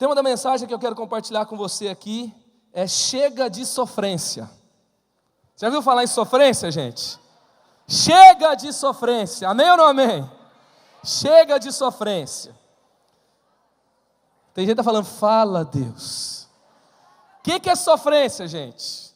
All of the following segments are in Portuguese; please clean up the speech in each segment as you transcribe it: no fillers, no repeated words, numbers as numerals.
tema da mensagem que eu quero compartilhar com você aqui é chega de sofrência. Já viu falar em sofrência, gente? Chega de sofrência, amém ou não amém? Chega de sofrência. Tem gente que está falando, fala Deus. O que é sofrência, gente?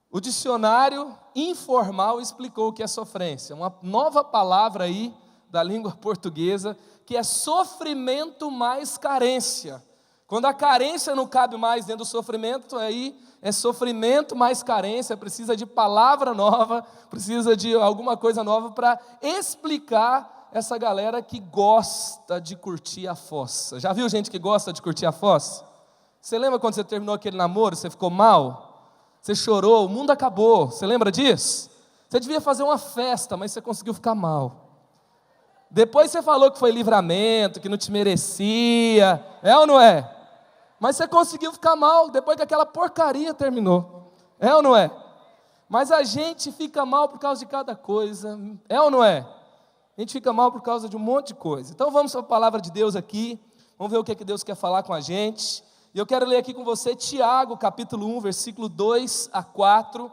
O dicionário informal explicou o que é sofrência. Uma nova palavra aí da língua portuguesa, que é sofrimento mais carência. Quando a carência não cabe mais dentro do sofrimento, aí é sofrimento mais carência, precisa de palavra nova, precisa de alguma coisa nova para explicar essa galera que gosta de curtir a fossa. Já viu gente que gosta de curtir a fossa? Você lembra quando você terminou aquele namoro, você ficou mal? Você chorou, o mundo acabou, você lembra disso? Você devia fazer uma festa, mas você conseguiu ficar mal. Depois você falou que foi livramento, que não te merecia, é ou não é? Mas você conseguiu ficar mal depois que aquela porcaria terminou, é ou não é? Mas a gente fica mal por causa de cada coisa, é ou não é? A gente fica mal por causa de um monte de coisa. Então vamos para a palavra de Deus aqui, vamos ver o que é que Deus quer falar com a gente. E eu quero ler aqui com você Tiago, capítulo 1, versículo 2 a 4.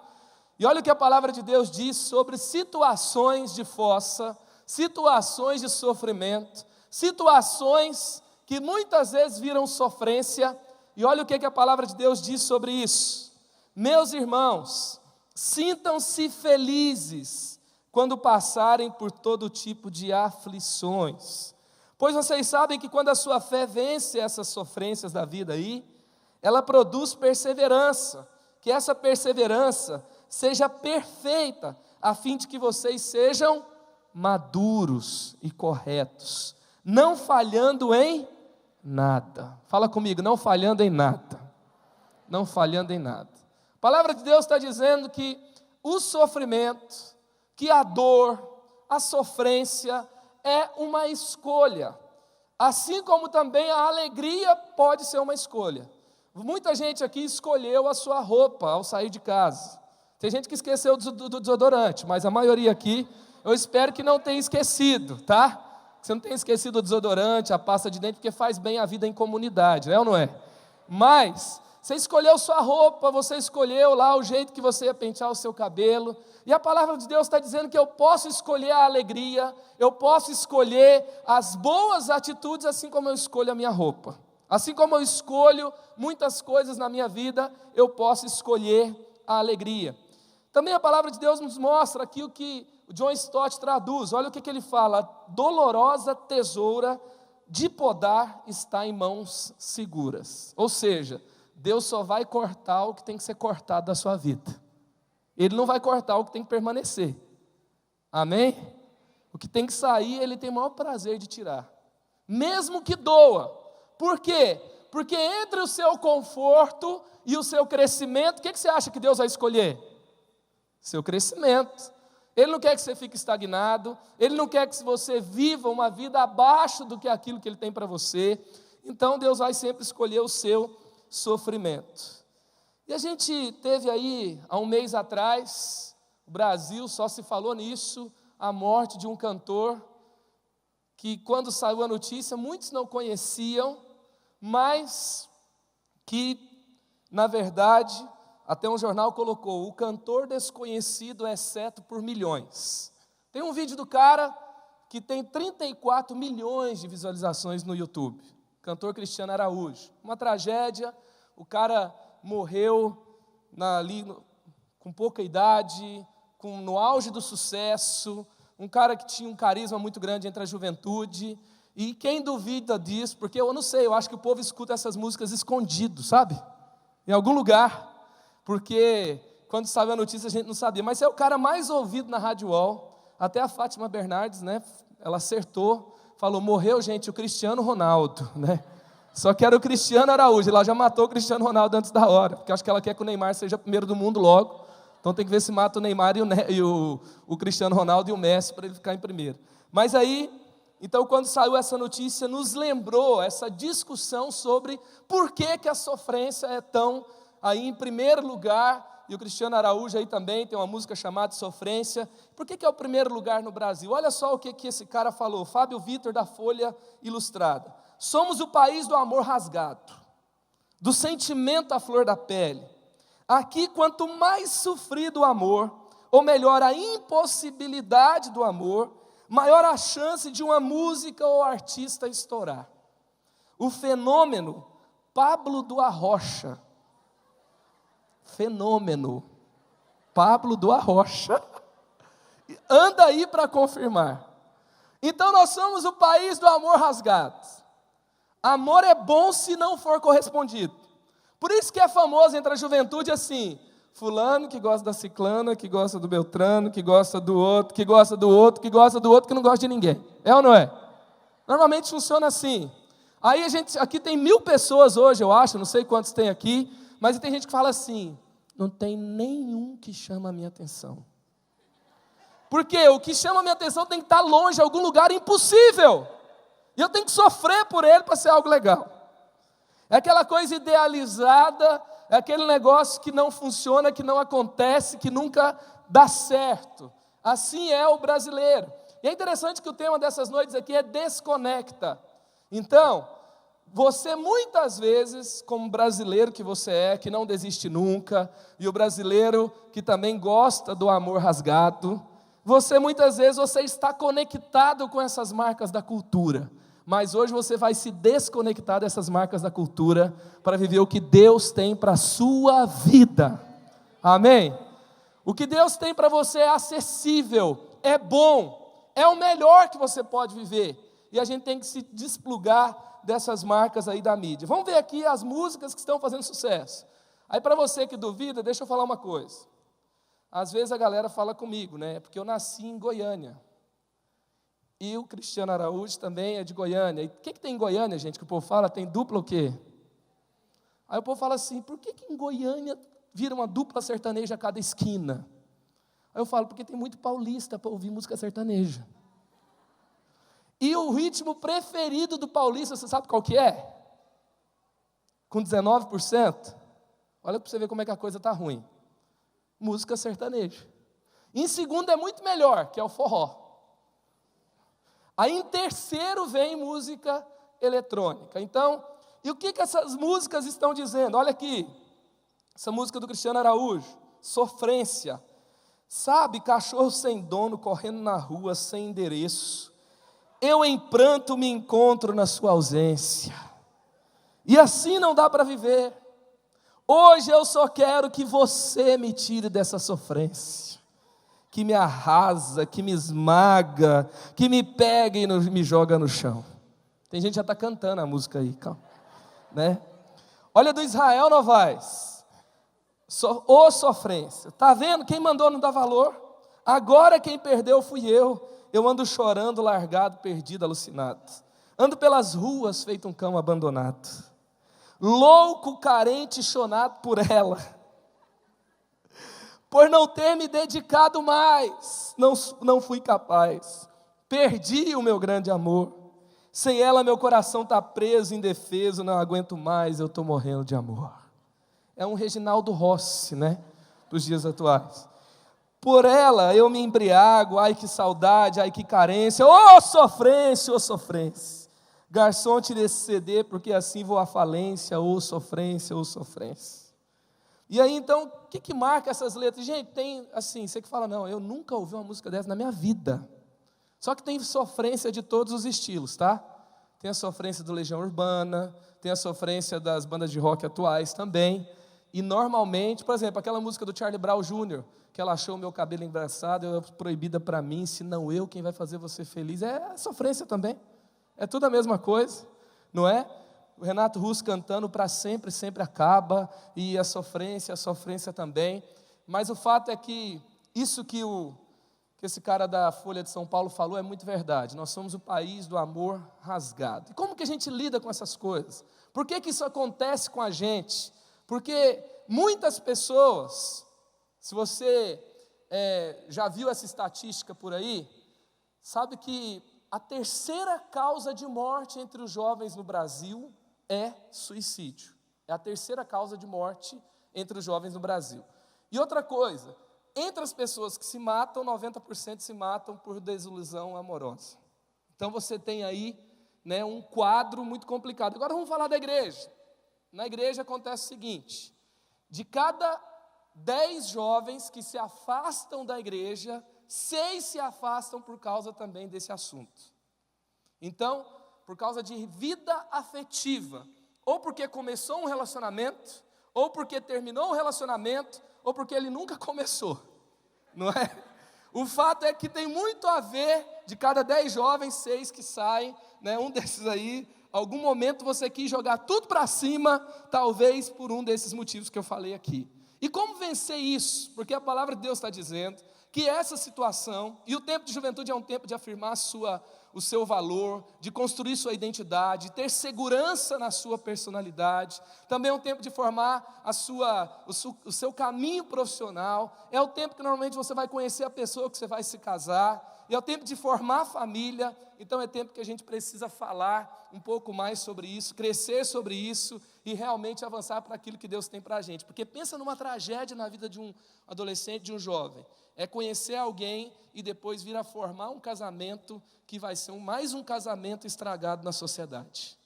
E olha o que a palavra de Deus diz sobre situações de fossa, situações de sofrimento, situações que muitas vezes viram sofrência. E olha o que a palavra de Deus diz sobre isso. Meus irmãos, sintam-se felizes quando passarem por todo tipo de aflições, pois vocês sabem que quando a sua fé vence essas sofrências da vida aí, ela produz perseverança, que essa perseverança seja perfeita, a fim de que vocês sejam maduros e corretos, não falhando em nada. Fala comigo, não falhando em nada. Não falhando em nada. A palavra de Deus está dizendo que o sofrimento, que a dor, a sofrência é uma escolha, assim como também a alegria pode ser uma escolha. Muita gente aqui escolheu a sua roupa ao sair de casa. Tem gente que esqueceu do desodorante, mas a maioria aqui, eu espero que não tenha esquecido, tá? Você não tenha esquecido o desodorante, a pasta de dente, porque faz bem a vida em comunidade, é ou não é? Mas você escolheu sua roupa, você escolheu lá o jeito que você ia pentear o seu cabelo, e a palavra de Deus está dizendo que eu posso escolher a alegria, eu posso escolher as boas atitudes, assim como eu escolho a minha roupa. Assim como eu escolho muitas coisas na minha vida, eu posso escolher a alegria. Também a palavra de Deus nos mostra aqui o que o John Stott traduz. Olha o que ele fala: dolorosa tesoura de podar está em mãos seguras. Ou seja, Deus só vai cortar o que tem que ser cortado da sua vida. Ele não vai cortar o que tem que permanecer. Amém? O que tem que sair, Ele tem o maior prazer de tirar. Mesmo que doa. Por quê? Porque entre o seu conforto e o seu crescimento, o que você acha que Deus vai escolher? Seu crescimento. Ele não quer que você fique estagnado, Ele não quer que você viva uma vida abaixo do que aquilo que Ele tem para você. Então Deus vai sempre escolher o seu sofrimento. E a gente teve aí, há um mês atrás, o Brasil só se falou nisso, a morte de um cantor, que quando saiu a notícia, muitos não conheciam, mas que, na verdade, até um jornal colocou, o cantor desconhecido exceto por milhões. Tem um vídeo do cara que tem 34 milhões de visualizações no YouTube. Cantor Cristiano Araújo. Uma tragédia, o cara morreu com pouca idade, no auge do sucesso, um cara que tinha um carisma muito grande entre a juventude. E quem duvida disso, porque eu não sei, eu acho que o povo escuta essas músicas escondido, sabe? Em algum lugar. Porque quando saiu a notícia a gente não sabia, mas é o cara mais ouvido na Rádio UOL, até a Fátima Bernardes, né, ela acertou, falou, morreu gente, o Cristiano Ronaldo, né, só que era o Cristiano Araújo, ela já matou o Cristiano Ronaldo antes da hora, porque acho que ela quer que o Neymar seja primeiro do mundo logo, então tem que ver se mata o Neymar e o Cristiano Ronaldo e o Messi para ele ficar em primeiro. Mas aí, então quando saiu essa notícia, nos lembrou essa discussão sobre por que a sofrência é tão aí em primeiro lugar, e o Cristiano Araújo aí também tem uma música chamada Sofrência. Por que é o primeiro lugar no Brasil? Olha só o que esse cara falou, Fábio Vitor da Folha Ilustrada. Somos o país do amor rasgado, do sentimento à flor da pele. Aqui, quanto mais sofrido o amor, ou melhor, a impossibilidade do amor, maior a chance de uma música ou artista estourar. O fenômeno Pablo do Arrocha. Fenômeno Pablo do Arrocha. Anda aí para confirmar. Então nós somos o país do amor rasgado. Amor é bom se não for correspondido. Por isso que é famoso entre a juventude assim: fulano que gosta da ciclana, que gosta do beltrano, que gosta do outro, que gosta do outro, que gosta do outro, que não gosta de ninguém. É ou não é? Normalmente funciona assim. Aí aqui tem 1000 pessoas hoje, eu acho, não sei quantos tem aqui, mas tem gente que fala assim: não tem nenhum que chama a minha atenção. Porque o que chama a minha atenção tem que estar longe, em algum lugar impossível. E eu tenho que sofrer por ele para ser algo legal. É aquela coisa idealizada, é aquele negócio que não funciona, que não acontece, que nunca dá certo. Assim é o brasileiro. E é interessante que o tema dessas noites aqui é desconecta. Então, você muitas vezes, como brasileiro que você é, que não desiste nunca, e o brasileiro que também gosta do amor rasgado, muitas vezes você está conectado com essas marcas da cultura, mas hoje você vai se desconectar dessas marcas da cultura para viver o que Deus tem para a sua vida. Amém? O que Deus tem para você é acessível, é bom, é o melhor que você pode viver, e a gente tem que se desplugar dessas marcas aí da mídia. Vamos ver aqui as músicas que estão fazendo sucesso. Aí para você que duvida, deixa eu falar uma coisa. Às vezes a galera fala comigo, né? Porque eu nasci em Goiânia. E o Cristiano Araújo também é de Goiânia. E o que tem em Goiânia, gente, que o povo fala? Tem dupla o quê? Aí o povo fala assim: por que em Goiânia vira uma dupla sertaneja a cada esquina? Aí eu falo: porque tem muito paulista para ouvir música sertaneja. E o ritmo preferido do paulista, você sabe qual que é? Com 19%. Olha para você ver como é que a coisa está ruim. Música sertaneja. Em segundo é muito melhor, que é o forró. Aí em terceiro vem música eletrônica. Então, e o que essas músicas estão dizendo? Olha aqui, essa música do Cristiano Araújo, Sofrência. Sabe, cachorro sem dono, correndo na rua, sem endereço. Eu em pranto me encontro na sua ausência. E assim não dá para viver. Hoje eu só quero que você me tire dessa sofrência, que me arrasa, que me esmaga, que me pega e me joga no chão. Tem gente que já está cantando a música aí, calma, né? Olha do Israel Novaes, ô sofrência, tá vendo? Quem mandou não dá valor, agora quem perdeu fui eu ando chorando, largado, perdido, alucinado, ando pelas ruas feito um cão abandonado. Louco, carente, chonado por ela, por não ter me dedicado mais, não fui capaz, perdi o meu grande amor, sem ela meu coração está preso, indefeso, não aguento mais, eu estou morrendo de amor. É um Reginaldo Rossi, né, dos dias atuais. Por ela eu me embriago, ai que saudade, ai que carência, ô sofrência, ô sofrência. Garçom, tire esse CD, porque assim vou à falência, ô sofrência, ô sofrência. E aí, então, o que marca essas letras? Gente, tem, assim, você que fala: não, eu nunca ouvi uma música dessa na minha vida. Só que tem sofrência de todos os estilos, tá? Tem a sofrência do Legião Urbana, tem a sofrência das bandas de rock atuais também. E normalmente, por exemplo, aquela música do Charlie Brown Jr., que ela achou o meu cabelo engraçado, é proibida para mim, se não eu, quem vai fazer você feliz? É sofrência também. É tudo a mesma coisa, não é? O Renato Russo cantando para sempre, sempre acaba, e a sofrência também. Mas o fato é que isso que esse cara da Folha de São Paulo falou é muito verdade. Nós somos o país do amor rasgado. E como que a gente lida com essas coisas? Por que isso acontece com a gente? Porque muitas pessoas, se você já viu essa estatística por aí, sabe que a terceira causa de morte entre os jovens no Brasil é suicídio. É a terceira causa de morte entre os jovens no Brasil. E outra coisa, entre as pessoas que se matam, 90% se matam por desilusão amorosa. Então você tem aí né, um quadro muito complicado. Agora vamos falar da igreja. Na igreja acontece o seguinte: de cada 10 jovens que se afastam da igreja, 6 se afastam por causa também desse assunto. Então, por causa de vida afetiva, ou porque começou um relacionamento, ou porque terminou um relacionamento, ou porque ele nunca começou, não é? O fato é que tem muito a ver, de cada 10 jovens, 6 que saem, né? Um desses aí, algum momento você quis jogar tudo para cima, talvez por um desses motivos que eu falei aqui. E como vencer isso? Porque a palavra de Deus está dizendo que essa situação, e o tempo de juventude é um tempo de afirmar o seu valor, de construir sua identidade, de ter segurança na sua personalidade, também é um tempo de formar o seu caminho profissional, é o tempo que normalmente você vai conhecer a pessoa que você vai se casar, é o tempo de formar família. Então é tempo que a gente precisa falar um pouco mais sobre isso, crescer sobre isso e realmente avançar para aquilo que Deus tem para a gente. Porque pensa numa tragédia na vida de um adolescente, de um jovem, é conhecer alguém e depois vir a formar um casamento que vai ser mais um casamento estragado na sociedade.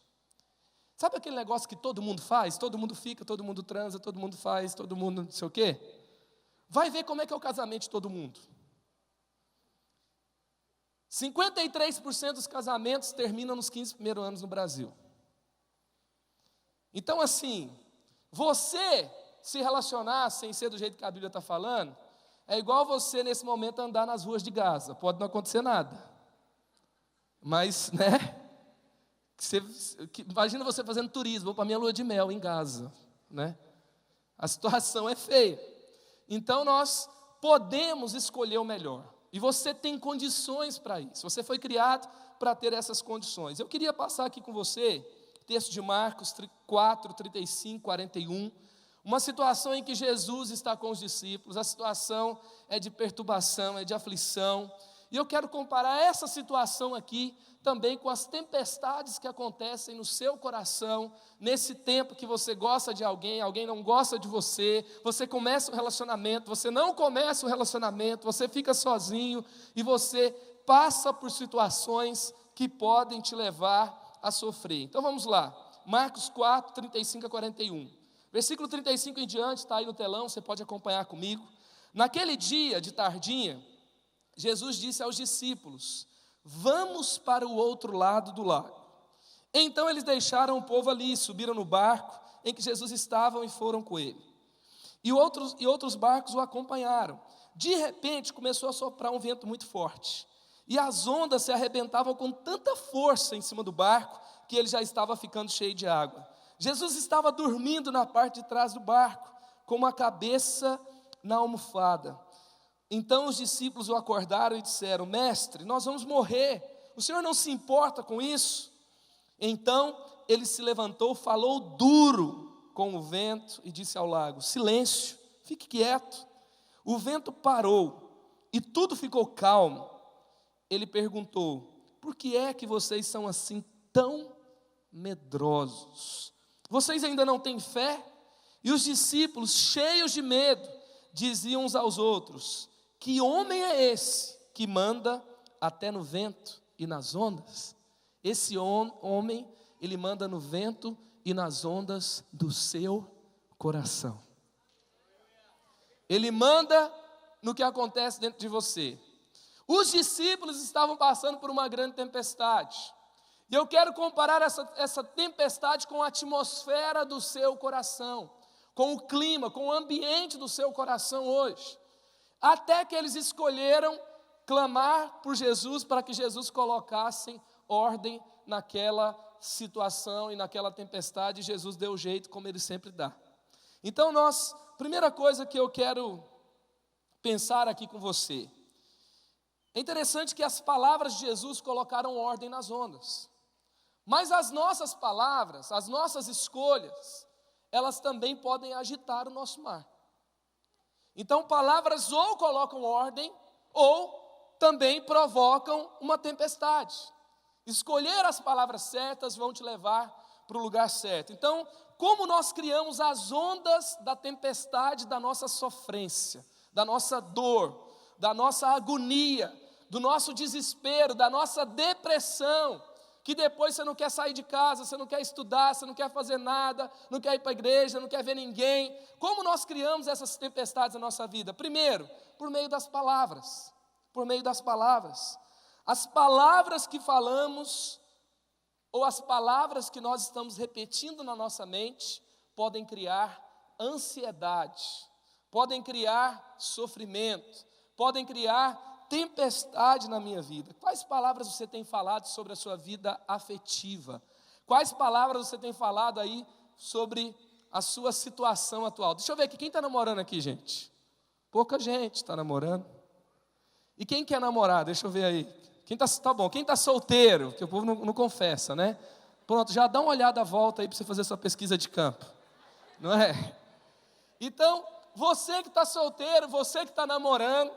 Sabe aquele negócio que todo mundo faz? Todo mundo fica, todo mundo transa, todo mundo faz, todo mundo não sei o quê? Vai ver como é que é o casamento de todo mundo. 53% dos casamentos terminam nos 15 primeiros anos no Brasil. Então assim, você se relacionar sem ser do jeito que a Bíblia está falando, é igual você nesse momento andar nas ruas de Gaza, pode não acontecer nada. Mas, né, imagina você fazendo turismo, vou para minha lua de mel em Gaza, né? A situação é feia. Então nós podemos escolher o melhor. E você tem condições para isso. Você foi criado para ter essas condições. Eu queria passar aqui com você, texto de Marcos 4, 35, 41. Uma situação em que Jesus está com os discípulos. A situação é de perturbação, é de aflição. E eu quero comparar essa situação aqui também com as tempestades que acontecem no seu coração, nesse tempo que você gosta de alguém, alguém não gosta de você, você começa um relacionamento, você não começa um relacionamento, você fica sozinho e você passa por situações que podem te levar a sofrer. Então vamos lá, Marcos 4, 35 a 41. Versículo 35 em diante, está aí no telão, você pode acompanhar comigo. Naquele dia de tardinha, Jesus disse aos discípulos: vamos para o outro lado do lago. Então eles deixaram o povo ali, subiram no barco em que Jesus estava e foram com ele. E outros barcos o acompanharam. De repente começou a soprar um vento muito forte, e as ondas se arrebentavam com tanta força em cima do barco, que ele já estava ficando cheio de água. Jesus estava dormindo na parte de trás do barco, com a cabeça na almofada. Então os discípulos o acordaram e disseram: mestre, nós vamos morrer, o senhor não se importa com isso? Então ele se levantou, falou duro com o vento e disse ao lago: silêncio, fique quieto. O vento parou e tudo ficou calmo. Ele perguntou: por que é que vocês são assim tão medrosos? Vocês ainda não têm fé? E os discípulos, cheios de medo, diziam uns aos outros: que homem é esse que manda até no vento e nas ondas? Esse homem, ele manda no vento e nas ondas do seu coração. Ele manda no que acontece dentro de você. Os discípulos estavam passando por uma grande tempestade. E eu quero comparar essa tempestade com a atmosfera do seu coração, com o clima, com o ambiente do seu coração hoje. Até que eles escolheram clamar por Jesus para que Jesus colocasse ordem naquela situação e naquela tempestade. Jesus deu o jeito como ele sempre dá. Então primeira coisa que eu quero pensar aqui com você, é interessante que as palavras de Jesus colocaram ordem nas ondas, mas as nossas palavras, as nossas escolhas, elas também podem agitar o nosso mar. Então palavras ou colocam ordem, ou também provocam uma tempestade. Escolher as palavras certas vão te levar para o lugar certo. Então, como nós criamos as ondas da tempestade da nossa sofrência, da nossa dor, da nossa agonia, do nosso desespero, da nossa depressão, que depois você não quer sair de casa, você não quer estudar, você não quer fazer nada, não quer ir para a igreja, não quer ver ninguém. Como nós criamos essas tempestades na nossa vida? Primeiro, por meio das palavras. Por meio das palavras. As palavras que falamos, ou as palavras que nós estamos repetindo na nossa mente, podem criar ansiedade, podem criar sofrimento, podem criar tempestade na minha vida. Quais palavras você tem falado sobre a sua vida afetiva? Quais palavras você tem falado aí sobre a sua situação atual? Deixa eu ver aqui, quem está namorando aqui, gente? Pouca gente está namorando. E quem quer namorar? Deixa eu ver aí. Tá bom, quem está solteiro? Porque o povo não confessa, né? Pronto, já dá uma olhada à volta aí para você fazer sua pesquisa de campo. Não é? Então, você que está solteiro, você que está namorando,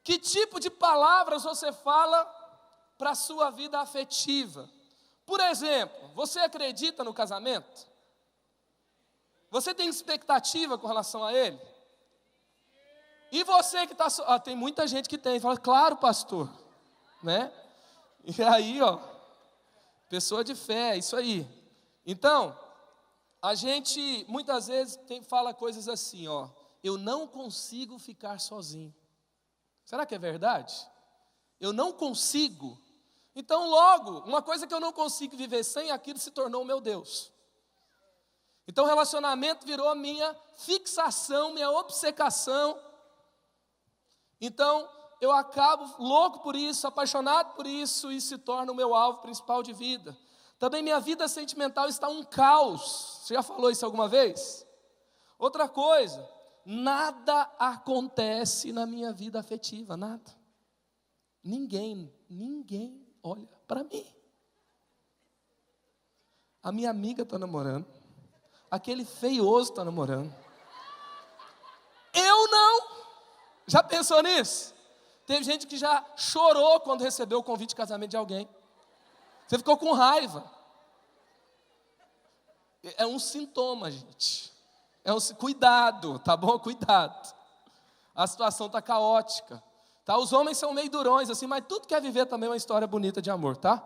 que tipo de palavras você fala para a sua vida afetiva? Por exemplo, você acredita no casamento? Você tem expectativa com relação a ele? E você que está... tem muita gente que tem, fala, claro, pastor, né? E aí, pessoa de fé, isso aí. Então, a gente muitas vezes fala coisas assim, eu não consigo ficar sozinho. Será que é verdade? Eu não consigo. Então, logo, uma coisa que eu não consigo viver sem, aquilo se tornou o meu Deus. Então, o relacionamento virou a minha fixação, minha obcecação. Então, eu acabo louco por isso, apaixonado por isso, e se torna o meu alvo principal de vida. Também minha vida sentimental está um caos. Você já falou isso alguma vez? Outra coisa, nada acontece na minha vida afetiva, nada. Ninguém olha para mim. A minha amiga está namorando, aquele feioso está namorando. Eu não. Já pensou nisso? Teve gente que já chorou quando recebeu o convite de casamento de alguém. Você ficou com raiva. É um sintoma, gente. Cuidado, tá bom? Cuidado. A situação está caótica. Tá? Os homens são meio durões, assim, mas tudo quer viver também uma história bonita de amor, tá?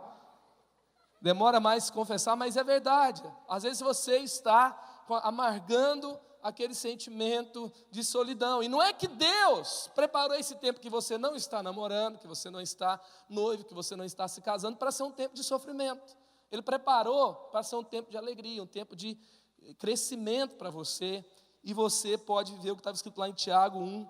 Demora mais se confessar, mas é verdade. Às vezes você está amargando aquele sentimento de solidão. E não é que Deus preparou esse tempo que você não está namorando, que você não está noivo, que você não está se casando, para ser um tempo de sofrimento. Ele preparou para ser um tempo de alegria, um tempo de crescimento para você. E você pode viver o que estava escrito lá em Tiago 1,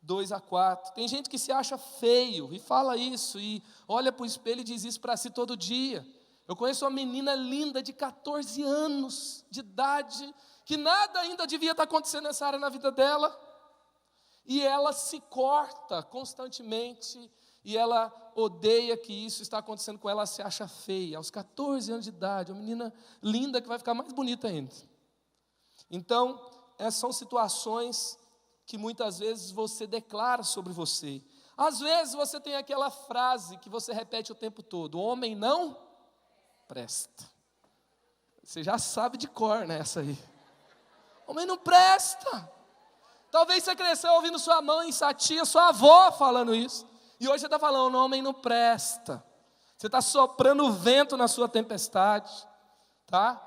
2-4. Tem gente que se acha feio e fala isso, e olha para o espelho e diz isso para si todo dia. Eu conheço uma menina linda de 14 anos de idade, que nada ainda devia estar acontecendo nessa área na vida dela, e ela se corta constantemente, e ela odeia que isso está acontecendo com ela, ela se acha feia, aos 14 anos de idade, uma menina linda que vai ficar mais bonita ainda. Então, essas são situações que muitas vezes você declara sobre você. Às vezes você tem aquela frase que você repete o tempo todo: o homem não presta. Você já sabe de cor, né, essa aí. Homem não presta. Talvez você cresceu ouvindo sua mãe, sua tia, sua avó falando isso. E hoje você está falando, homem não presta. Você está soprando vento na sua tempestade. Tá?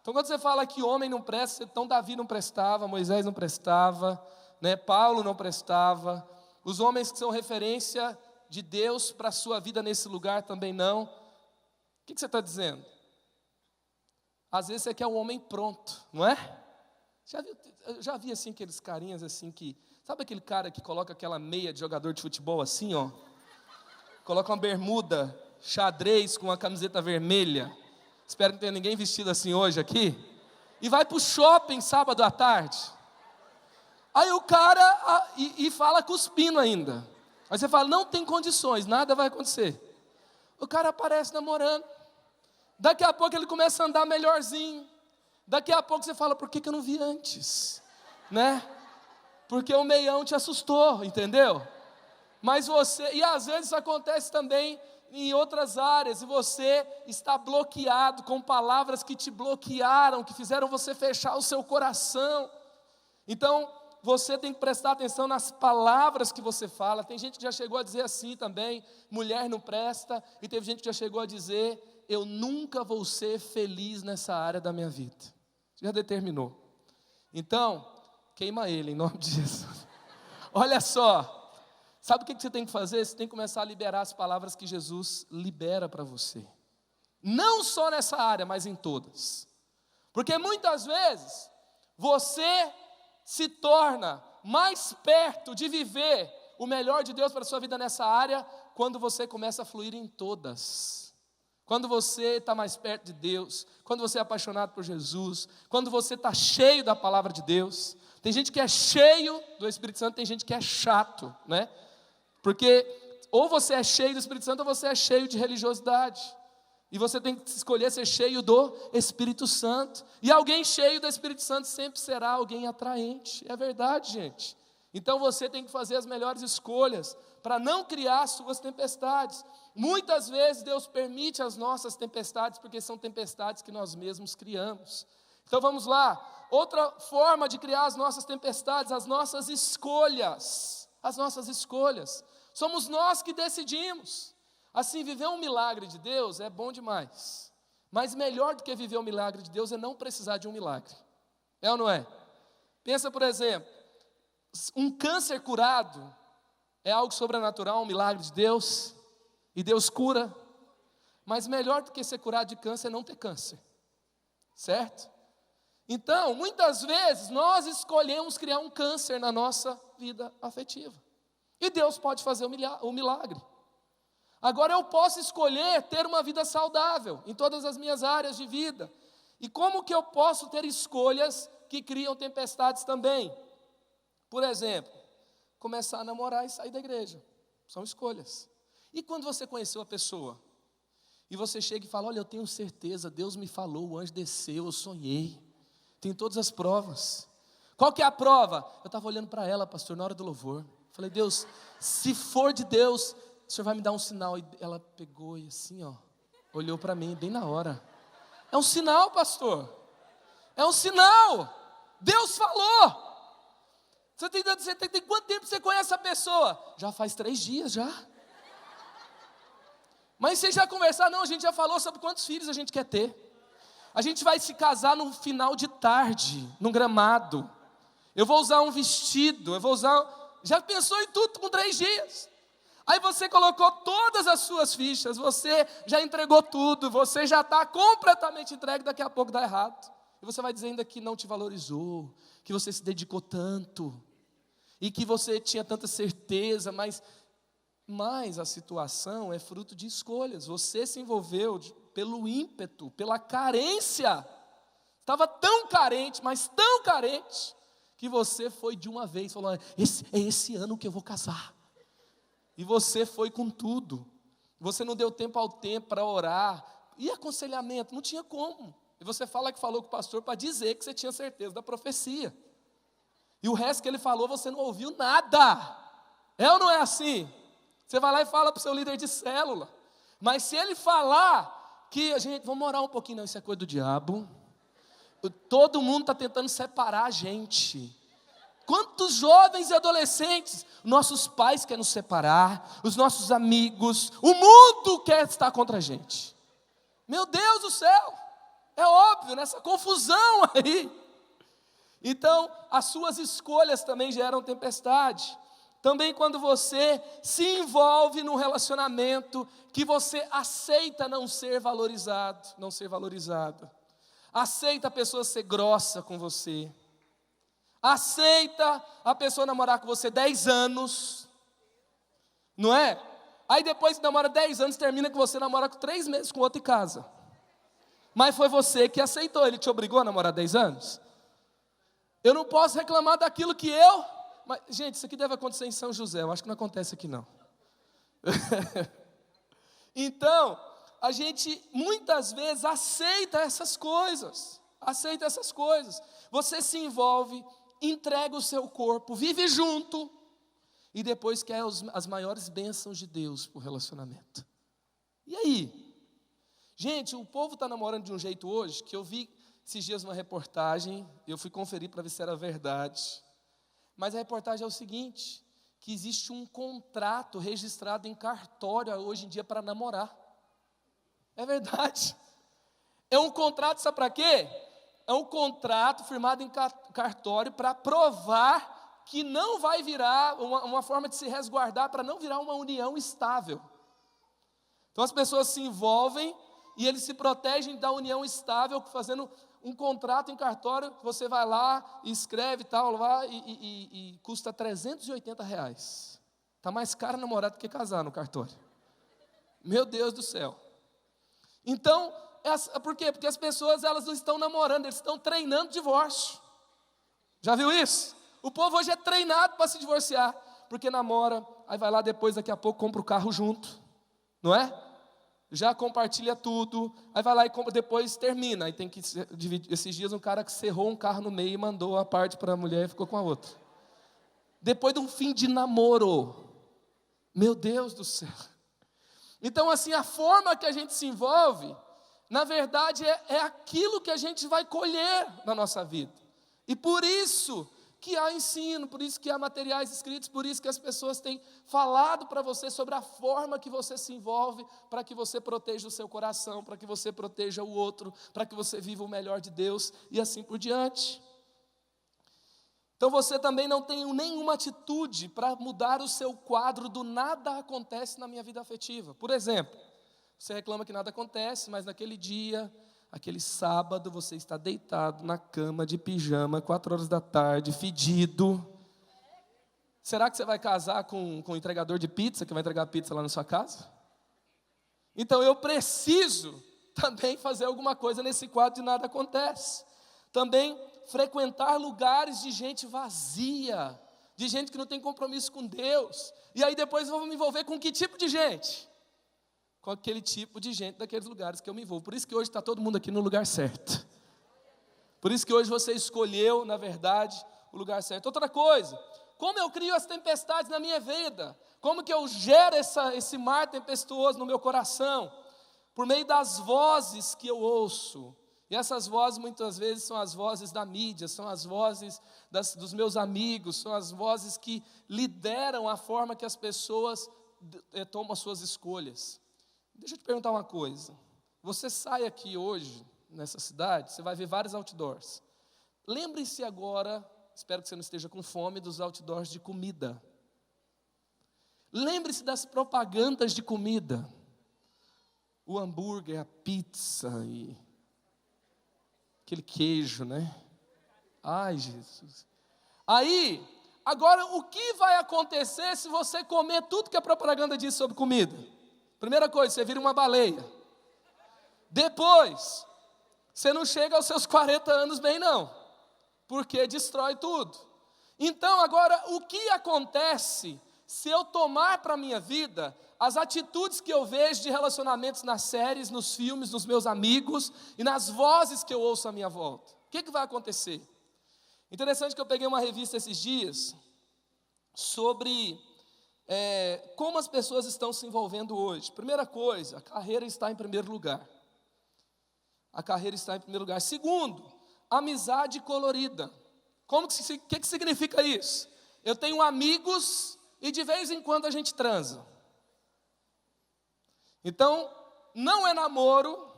Então quando você fala que homem não presta, então Davi não prestava, Moisés não prestava, né? Paulo não prestava. Os homens que são referência de Deus para a sua vida nesse lugar também não. O que você está dizendo? Às vezes você quer um homem pronto, não é? Já vi assim aqueles carinhas assim que... Sabe aquele cara que coloca aquela meia de jogador de futebol assim, ó? Coloca uma bermuda xadrez com uma camiseta vermelha. Espero que não tenha ninguém vestido assim hoje aqui. E vai para o shopping sábado à tarde. Aí o cara... E fala cuspindo ainda. Aí você fala, não tem condições, nada vai acontecer. O cara aparece namorando. Daqui a pouco ele começa a andar melhorzinho. Daqui a pouco você fala, por que eu não vi antes? Né? Porque o meião te assustou, entendeu? Mas e às vezes isso acontece também em outras áreas, e você está bloqueado com palavras que te bloquearam, que fizeram você fechar o seu coração. Então, você tem que prestar atenção nas palavras que você fala. Tem gente que já chegou a dizer assim também, mulher não presta, e teve gente que já chegou a dizer eu nunca vou ser feliz nessa área da minha vida. Já determinou. Então, queima ele em nome de Jesus. Olha só, sabe o que você tem que fazer? Você tem que começar a liberar as palavras que Jesus libera para você. Não só nessa área, mas em todas. Porque muitas vezes, você se torna mais perto de viver o melhor de Deus para a sua vida nessa área, quando você começa a fluir em todas. Quando você está mais perto de Deus, quando você é apaixonado por Jesus, quando você está cheio da palavra de Deus. Tem gente que é cheio do Espírito Santo, tem gente que é chato, né? Porque ou você é cheio do Espírito Santo ou você é cheio de religiosidade. E você tem que escolher ser cheio do Espírito Santo. E alguém cheio do Espírito Santo sempre será alguém atraente. É verdade, gente. Então você tem que fazer as melhores escolhas para não criar suas tempestades. Muitas vezes Deus permite as nossas tempestades, porque são tempestades que nós mesmos criamos. Então vamos lá. Outra forma de criar as nossas tempestades, as nossas escolhas. As nossas escolhas. Somos nós que decidimos. Assim, viver um milagre de Deus é bom demais. Mas melhor do que viver um milagre de Deus é não precisar de um milagre. É ou não é? Pensa, por exemplo, um câncer curado é algo sobrenatural, um milagre de Deus, e Deus cura. Mas melhor do que ser curado de câncer é não ter câncer. Certo? Então, muitas vezes, nós escolhemos criar um câncer na nossa vida afetiva. E Deus pode fazer o milagre. Agora eu posso escolher ter uma vida saudável em todas as minhas áreas de vida. E como que eu posso ter escolhas que criam tempestades também? Por exemplo, começar a namorar e sair da igreja. São escolhas. E quando você conheceu a pessoa? E você chega e fala, olha, eu tenho certeza, Deus me falou, o anjo desceu, eu sonhei. Tem todas as provas. Qual que é a prova? Eu estava olhando para ela, pastor, na hora do louvor. Falei, Deus, se for de Deus, o Senhor vai me dar um sinal. E ela pegou e assim, ó, olhou para mim bem na hora. É um sinal, pastor. É um sinal. Deus falou. Você tem quanto tempo você conhece a pessoa? Já faz 3 dias já. Mas vocês já conversaram? Não, a gente já falou sobre quantos filhos a gente quer ter. A gente vai se casar no final de tarde, num gramado. Eu vou usar um vestido, Já pensou em tudo com 3 dias. Aí você colocou todas as suas fichas, você já entregou tudo, você já está completamente entregue, daqui a pouco dá errado. E você vai dizer ainda que não te valorizou, que você se dedicou tanto, e que você tinha tanta certeza, mas a situação é fruto de escolhas. Você se envolveu pelo ímpeto, pela carência. Estava tão carente, mas tão carente, que você foi de uma vez, falou, esse ano que eu vou casar. E você foi com tudo. Você não deu tempo ao tempo para orar. E aconselhamento? Não tinha como. E você fala que falou com o pastor para dizer que você tinha certeza da profecia. E o resto que ele falou, você não ouviu nada. É ou não é assim? Você vai lá e fala para o seu líder de célula. Mas se ele falar que vamos orar um pouquinho, não, isso é coisa do diabo. Todo mundo está tentando separar a gente. Quantos jovens e adolescentes, nossos pais querem nos separar, os nossos amigos, o mundo quer estar contra a gente. Meu Deus do céu, é óbvio, nessa confusão aí. Então, as suas escolhas também geram tempestade. Também quando você se envolve num relacionamento que você aceita não ser valorizado, não ser valorizada. Aceita a pessoa ser grossa com você. Aceita a pessoa namorar com você 10 anos, não é? Aí depois que namora 10 anos, termina que você namora com 3 meses com outro em casa. Mas foi você que aceitou, ele te obrigou a namorar 10 anos? Eu não posso reclamar daquilo que Mas, gente, isso aqui deve acontecer em São José, eu acho que não acontece aqui não. Então, a gente muitas vezes aceita essas coisas. Você se envolve, entrega o seu corpo, vive junto, e depois quer as maiores bênçãos de Deus para o relacionamento. E aí? Gente, o povo está namorando de um jeito hoje, que eu vi esses dias uma reportagem, eu fui conferir para ver se era verdade, mas a reportagem é o seguinte, que existe um contrato registrado em cartório hoje em dia para namorar. É verdade. É um contrato, sabe para quê? É um contrato firmado em cartório para provar que não vai virar uma forma de se resguardar, para não virar uma união estável. Então as pessoas se envolvem e eles se protegem da união estável, fazendo um contrato em cartório, você vai lá e escreve tal, lá, e custa R$380. Está mais caro namorar do que casar no cartório. Meu Deus do céu. Então, por quê? Porque as pessoas elas não estão namorando, eles estão treinando divórcio. Já viu isso? O povo hoje é treinado para se divorciar, porque namora, aí vai lá depois, daqui a pouco, compra o carro junto, não é? Já compartilha tudo, aí vai lá e compra, depois termina, aí tem que dividir. Esses dias um cara que cerrou um carro no meio e mandou a parte para a mulher e ficou com a outra. Depois de um fim de namoro, meu Deus do céu. Então assim, a forma que a gente se envolve, na verdade é aquilo que a gente vai colher na nossa vida. E por isso que há ensino, por isso que há materiais escritos, por isso que as pessoas têm falado para você sobre a forma que você se envolve, para que você proteja o seu coração, para que você proteja o outro, para que você viva o melhor de Deus e assim por diante. Então você também não tem nenhuma atitude para mudar o seu quadro do nada acontece na minha vida afetiva. Por exemplo, você reclama que nada acontece, mas naquele dia, aquele sábado, você está deitado na cama de pijama, 4 horas da tarde, fedido. Será que você vai casar com um entregador de pizza, que vai entregar pizza lá na sua casa? Então eu preciso também fazer alguma coisa nesse quadro de nada acontece. Também frequentar lugares de gente vazia, de gente que não tem compromisso com Deus. E aí depois eu vou me envolver com que tipo de gente? Com aquele tipo de gente daqueles lugares que eu me envolvo. Por isso que hoje está todo mundo aqui no lugar certo. Por isso que hoje você escolheu, na verdade, o lugar certo. Outra coisa, como eu crio as tempestades na minha vida? Como que eu gero esse mar tempestuoso no meu coração? Por meio das vozes que eu ouço. E essas vozes muitas vezes são as vozes da mídia, são as vozes dos meus amigos, são as vozes que lideram a forma que as pessoas tomam as suas escolhas. Deixa eu te perguntar uma coisa. Você sai aqui hoje, nessa cidade, você vai ver vários outdoors. Lembre-se agora, espero que você não esteja com fome, dos outdoors de comida. Lembre-se das propagandas de comida. O hambúrguer, a pizza e aquele queijo, né? Ai, Jesus. Aí, agora o que vai acontecer se você comer tudo que a propaganda diz sobre comida? Primeira coisa, você vira uma baleia. Depois, você não chega aos seus 40 anos bem não, porque destrói tudo. Então agora, o que acontece se eu tomar para a minha vida as atitudes que eu vejo de relacionamentos nas séries, nos filmes, nos meus amigos e nas vozes que eu ouço à minha volta? O que vai acontecer? Interessante que eu peguei uma revista esses dias sobre como as pessoas estão se envolvendo hoje. Primeira coisa, a carreira está em primeiro lugar. A carreira está em primeiro lugar. Segundo, amizade colorida. O que significa isso? Eu tenho amigos e de vez em quando a gente transa. Então, não é namoro,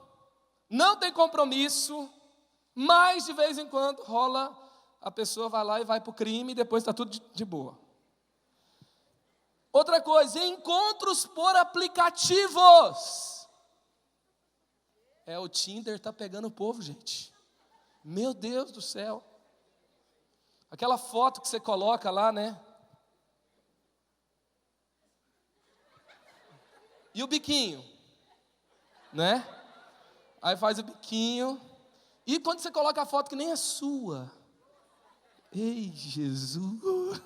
não tem compromisso, mas de vez em quando rola, a pessoa vai lá e vai para o crime e depois está tudo de boa. Outra coisa, encontros por aplicativos. O Tinder está pegando o povo, gente. Meu Deus do céu. Aquela foto que você coloca lá, né? E o biquinho, né? Aí faz o biquinho. E quando você coloca a foto que nem é sua. Ei, Jesus.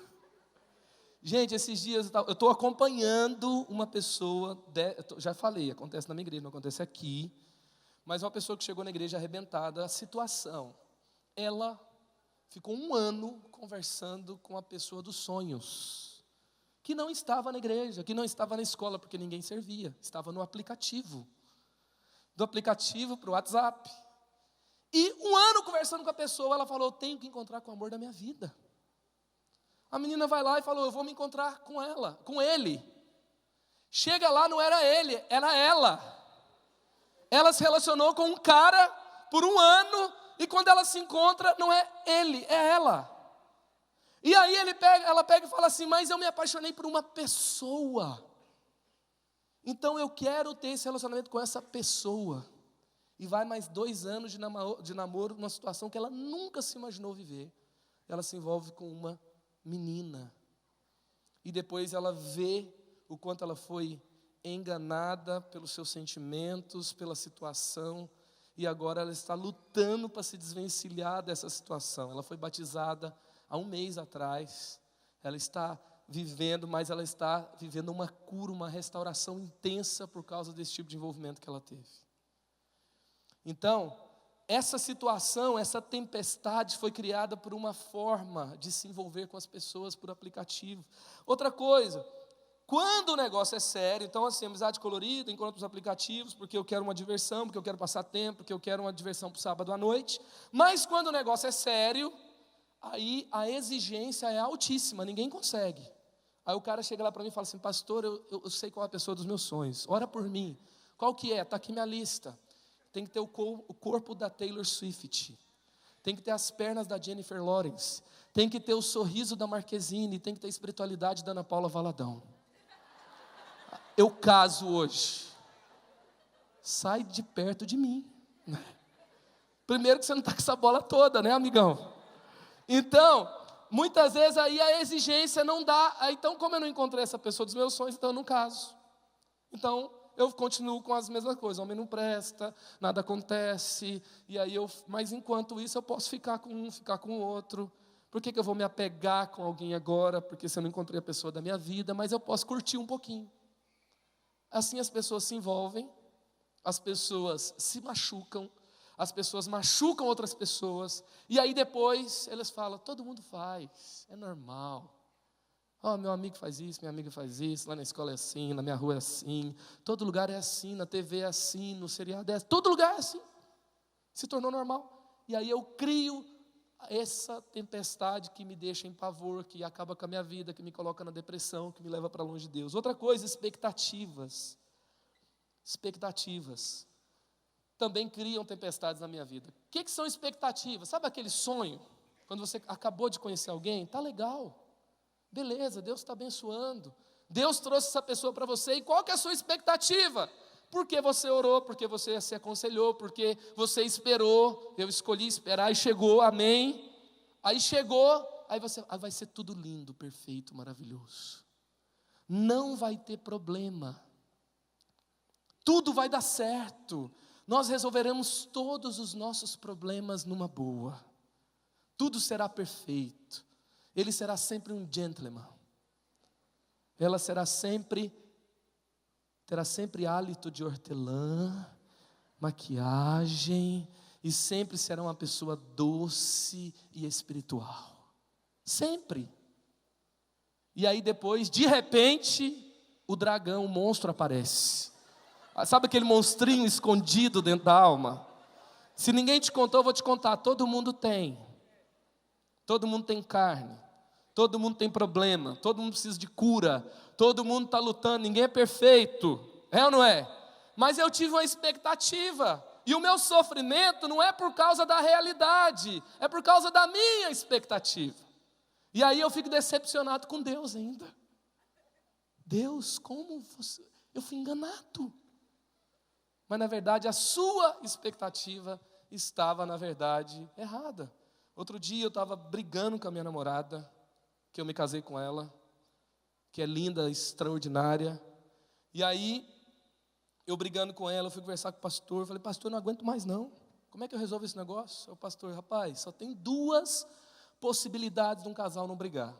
Gente, esses dias eu estou acompanhando uma pessoa, já falei, acontece na minha igreja, não acontece aqui, mas uma pessoa que chegou na igreja arrebentada. A situação, ela ficou 1 ano conversando com a pessoa dos sonhos, que não estava na igreja, que não estava na escola, porque ninguém servia, estava no aplicativo, do aplicativo para o WhatsApp. E 1 ano conversando com a pessoa, ela falou: eu tenho que encontrar com o amor da minha vida. A menina vai lá e falou: eu vou me encontrar com ela, com ele. Chega lá, não era ele, era ela. Ela se relacionou com um cara por um ano, e quando ela se encontra, não é ele, é ela. E aí ela pega e fala assim, mas eu me apaixonei por uma pessoa. Então eu quero ter esse relacionamento com essa pessoa. E vai mais 2 anos de namoro, numa situação que ela nunca se imaginou viver. Ela se envolve com uma menina. E depois ela vê o quanto ela foi enganada pelos seus sentimentos, pela situação. E agora ela está lutando para se desvencilhar dessa situação. Ela foi batizada há 1 mês atrás. Ela está vivendo, mas ela está vivendo uma cura, uma restauração intensa por causa desse tipo de envolvimento que ela teve. Então, essa situação, essa tempestade foi criada por uma forma de se envolver com as pessoas por aplicativo. Outra coisa, quando o negócio é sério, então assim, amizade colorida, encontro os aplicativos, porque eu quero uma diversão, porque eu quero passar tempo, porque eu quero uma diversão para o sábado à noite. Mas quando o negócio é sério, aí a exigência é altíssima, ninguém consegue. Aí o cara chega lá para mim e fala assim, pastor, eu sei qual é a pessoa dos meus sonhos, ora por mim. Qual que é? Está aqui minha lista. Tem que ter o corpo da Taylor Swift, tem que ter as pernas da Jennifer Lawrence, tem que ter o sorriso da Marquezine, tem que ter a espiritualidade da Ana Paula Valadão. Eu caso hoje, sai de perto de mim. Primeiro que você não está com essa bola toda, né, amigão? Então, muitas vezes aí a exigência não dá. Então, como eu não encontrei essa pessoa dos meus sonhos, então eu não caso. Então, eu continuo com as mesmas coisas. O homem não presta, nada acontece. E aí mas enquanto isso eu posso ficar com um, ficar com o outro. Por que eu vou me apegar com alguém agora? Porque se eu não encontrei a pessoa da minha vida, mas eu posso curtir um pouquinho. Assim as pessoas se envolvem, as pessoas se machucam, as pessoas machucam outras pessoas, e aí depois eles falam, todo mundo faz, é normal. Meu amigo faz isso, minha amiga faz isso, lá na escola é assim, na minha rua é assim, todo lugar é assim, na TV é assim, no seriado é assim, todo lugar é assim. Se tornou normal. E aí eu crio essa tempestade que me deixa em pavor, que acaba com a minha vida, que me coloca na depressão, que me leva para longe de Deus. Outra coisa, expectativas. Expectativas também criam tempestades na minha vida. O que são expectativas? Sabe aquele sonho? Quando você acabou de conhecer alguém, tá legal, beleza, Deus está abençoando, Deus trouxe essa pessoa para você, e qual que é a sua expectativa? Porque você orou, porque você se aconselhou, porque você esperou, eu escolhi esperar e chegou, amém? Aí chegou, aí vai ser tudo lindo, perfeito, maravilhoso. Não vai ter problema. Tudo vai dar certo. Nós resolveremos todos os nossos problemas numa boa. Tudo será perfeito. Ele será sempre um gentleman. Ela terá sempre hálito de hortelã, maquiagem, e sempre será uma pessoa doce e espiritual. Sempre. E aí depois, de repente, o dragão, o monstro aparece. Sabe aquele monstrinho escondido dentro da alma? Se ninguém te contou, eu vou te contar. Todo mundo tem. Todo mundo tem carne. Todo mundo tem problema. Todo mundo precisa de cura. Todo mundo está lutando. Ninguém é perfeito. É ou não é? Mas eu tive uma expectativa. E o meu sofrimento não é por causa da realidade. É por causa da minha expectativa. E aí eu fico decepcionado com Deus ainda. Deus, como você... Eu fui enganado. Mas na verdade a sua expectativa estava na verdade errada. Outro dia eu estava brigando com a minha namorada, que eu me casei com ela, que é linda, extraordinária. E aí, eu brigando com ela, eu fui conversar com o pastor, falei, pastor, não aguento mais não. Como é que eu resolvo esse negócio? O pastor, rapaz, só tem 2 possibilidades de um casal não brigar.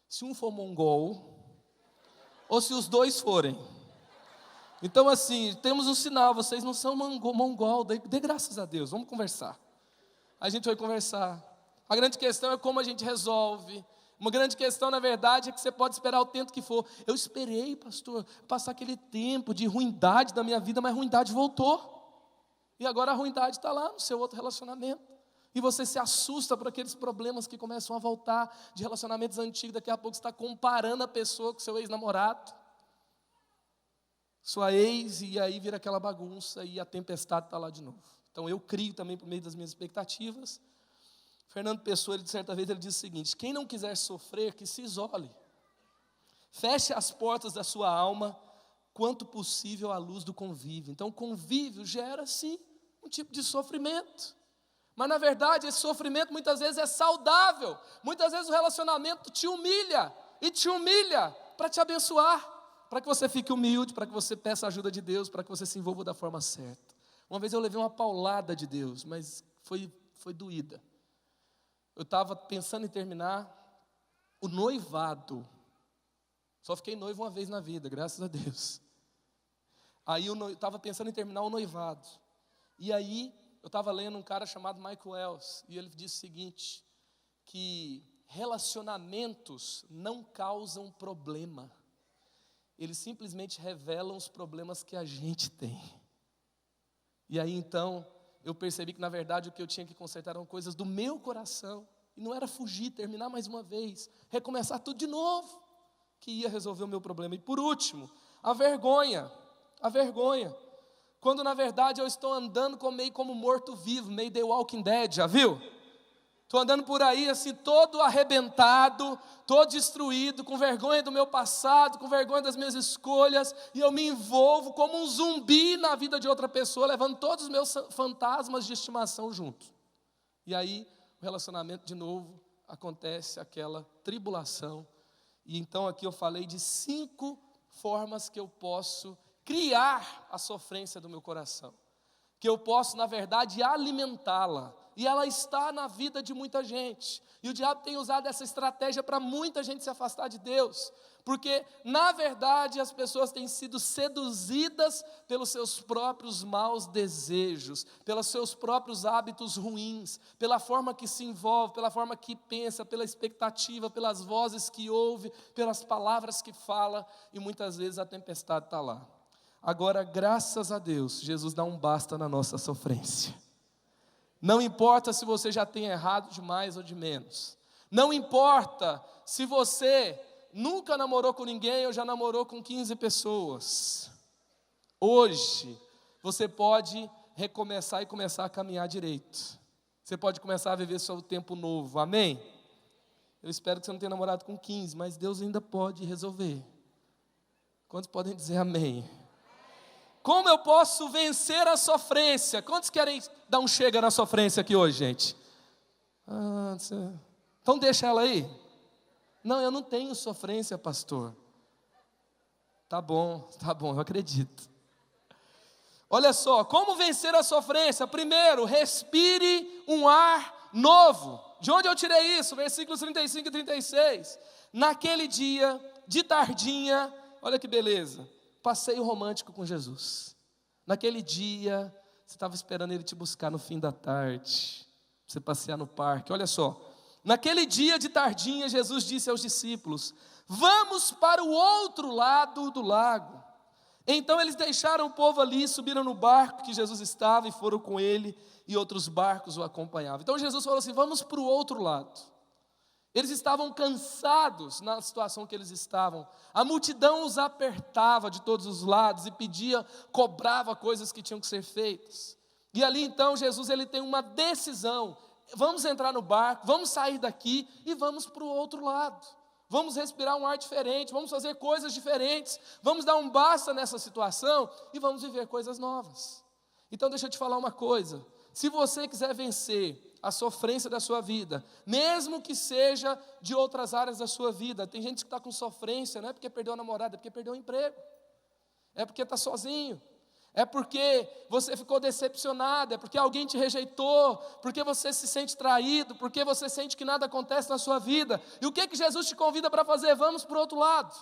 Se um for mongol, ou se os 2 forem. Então assim, temos um sinal, vocês não são mongol, dê graças a Deus, vamos conversar. A gente vai conversar. A grande questão é como a gente resolve. Uma grande questão, na verdade, é que você pode esperar o tempo que for. Eu esperei, pastor, passar aquele tempo de ruindade da minha vida, mas a ruindade voltou. E agora a ruindade está lá no seu outro relacionamento. E você se assusta por aqueles problemas que começam a voltar de relacionamentos antigos. Daqui a pouco você está comparando a pessoa com seu ex-namorado. sua ex, e aí vira aquela bagunça e a tempestade está lá de novo. Então eu crio também por meio das minhas expectativas. Fernando Pessoa, de certa vez, ele diz o seguinte: quem não quiser sofrer, que se isole. Feche as portas da sua alma, quanto possível à luz do convívio. Então o convívio gera sim um tipo de sofrimento. Mas na verdade esse sofrimento muitas vezes é saudável. Muitas vezes o relacionamento te humilha, e te humilha para te abençoar, para que você fique humilde, para que você peça a ajuda de Deus, para que você se envolva da forma certa. Uma vez eu levei uma paulada de Deus, mas foi doída. Eu estava pensando em terminar o noivado. Só fiquei noivo uma vez na vida, graças a Deus. Aí eu estava pensando em terminar o noivado. E aí eu estava lendo um cara chamado Michael Ells, e ele disse o seguinte, que relacionamentos não causam problema. Eles simplesmente revelam os problemas que a gente tem. E aí então, eu percebi que na verdade o que eu tinha que consertar eram coisas do meu coração. E não era fugir, terminar mais uma vez, recomeçar tudo de novo, que ia resolver o meu problema. E por último, a vergonha. A vergonha. Quando na verdade eu estou andando meio como morto-vivo, meio The Walking Dead, já viu? Estou andando por aí assim, todo arrebentado, todo destruído, com vergonha do meu passado, com vergonha das minhas escolhas, e eu me envolvo como um zumbi na vida de outra pessoa, levando todos os meus fantasmas de estimação junto. E aí, o relacionamento de novo, acontece aquela tribulação. E então aqui eu falei de 5 formas que eu posso criar a sofrência do meu coração, que eu posso, na verdade, alimentá-la. E ela está na vida de muita gente. E o diabo tem usado essa estratégia para muita gente se afastar de Deus. Porque, na verdade, as pessoas têm sido seduzidas pelos seus próprios maus desejos, pelos seus próprios hábitos ruins, pela forma que se envolve, pela forma que pensa, pela expectativa, pelas vozes que ouve, pelas palavras que fala. E muitas vezes a tempestade está lá. Agora, graças a Deus, Jesus dá um basta na nossa sofrência. Não importa se você já tem errado de mais ou de menos. Não importa se você nunca namorou com ninguém ou já namorou com 15 pessoas. Hoje, você pode recomeçar e começar a caminhar direito. Você pode começar a viver seu tempo novo, amém? Eu espero que você não tenha namorado com 15, mas Deus ainda pode resolver. Quantos podem dizer amém? Como eu posso vencer a sofrência? Quantos querem dar um chega na sofrência aqui hoje, gente? Então deixa ela aí. Não, eu não tenho sofrência, pastor. Tá bom, eu acredito. Olha só, como vencer a sofrência? Primeiro, respire um ar novo. De onde eu tirei isso? Versículos 35 e 36. Naquele dia, de tardinha, olha que beleza. Passeio romântico com Jesus. Naquele dia, você estava esperando Ele te buscar no fim da tarde, você passear no parque. Olha só, naquele dia de tardinha, Jesus disse aos discípulos: vamos para o outro lado do lago. Então eles deixaram o povo ali, subiram no barco que Jesus estava e foram com Ele, e outros barcos o acompanhavam. Então Jesus falou assim: vamos para o outro lado. Eles estavam cansados na situação que eles estavam. A multidão os apertava de todos os lados e pedia, cobrava coisas que tinham que ser feitas. E ali então Jesus ele tem uma decisão. Vamos entrar no barco, vamos sair daqui e vamos para o outro lado. Vamos respirar um ar diferente, vamos fazer coisas diferentes. Vamos dar um basta nessa situação e vamos viver coisas novas. Então deixa eu te falar uma coisa. Se você quiser vencer a sofrência da sua vida, mesmo que seja de outras áreas da sua vida, tem gente que está com sofrência, não é porque perdeu a namorada, é porque perdeu o emprego, é porque está sozinho, é porque você ficou decepcionado, é porque alguém te rejeitou, porque você se sente traído, porque você sente que nada acontece na sua vida. E o que Jesus te convida para fazer? Vamos para o outro lado.